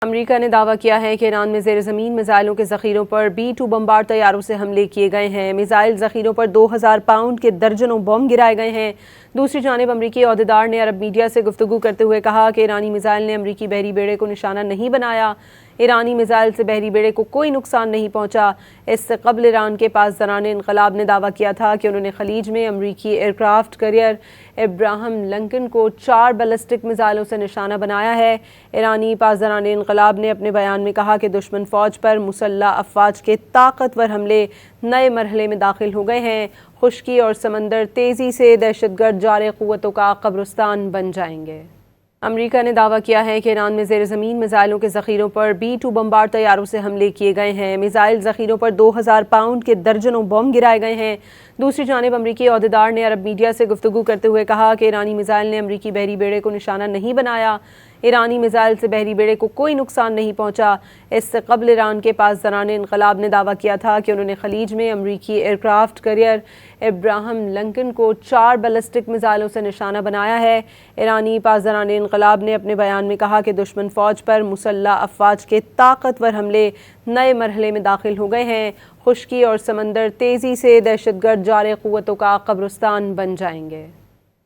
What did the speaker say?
امریکہ نے دعویٰ کیا ہے کہ ایران میں زیر زمین میزائلوں کے ذخیروں پر B-2 بمبار طیاروں سے حملے کیے گئے ہیں۔ میزائل ذخیروں پر 2000 پاؤنڈ کے درجنوں بم گرائے گئے ہیں۔ دوسری جانب امریکی عہدیدار نے عرب میڈیا سے گفتگو کرتے ہوئے کہا کہ ایرانی میزائل نے امریکی بحری بیڑے کو نشانہ نہیں بنایا۔ ایرانی میزائل سے بحری بیڑے کو کوئی نقصان نہیں پہنچا۔ اس سے قبل ایران کے پاسداران انقلاب نے دعویٰ کیا تھا کہ انہوں نے خلیج میں امریکی ایئرکرافٹ کیریئر ابراہم لنکن کو 4 بیلسٹک میزائلوں سے نشانہ بنایا ہے۔ ایرانی پاسداران انقلاب نے اپنے بیان میں کہا کہ دشمن فوج پر مسلح افواج کے طاقتور حملے نئے مرحلے میں داخل ہو گئے ہیں۔ خشکی اور سمندر تیزی سے دہشت گرد جارح قوتوں کا قبرستان بن جائیں گے۔ امریکہ نے دعویٰ کیا ہے کہ ایران میں زیر زمین میزائلوں کے ذخیروں پر B-2 بمبار طیاروں سے حملے کیے گئے ہیں۔ میزائل ذخیروں پر 2000 پاؤنڈ کے درجنوں بم گرائے گئے ہیں۔ دوسری جانب امریکی عہدیدار نے عرب میڈیا سے گفتگو کرتے ہوئے کہا کہ ایرانی میزائل نے امریکی بحری بیڑے کو نشانہ نہیں بنایا۔ ایرانی میزائل سے بحری بیڑے کو کوئی نقصان نہیں پہنچا۔ اس سے قبل ایران کے پاسداران انقلاب نے دعویٰ کیا تھا کہ انہوں نے خلیج میں امریکی ایئرکرافٹ کیریئر ابراہم لنکن کو 4 بیلسٹک میزائلوں سے نشانہ بنایا ہے۔ ایرانی پاسداران انقلاب نے اپنے بیان میں کہا کہ دشمن فوج پر مسلح افواج کے طاقتور حملے نئے مرحلے میں داخل ہو گئے ہیں۔ خشکی اور سمندر تیزی سے دہشت گرد جارح قوتوں کا قبرستان بن جائیں گے۔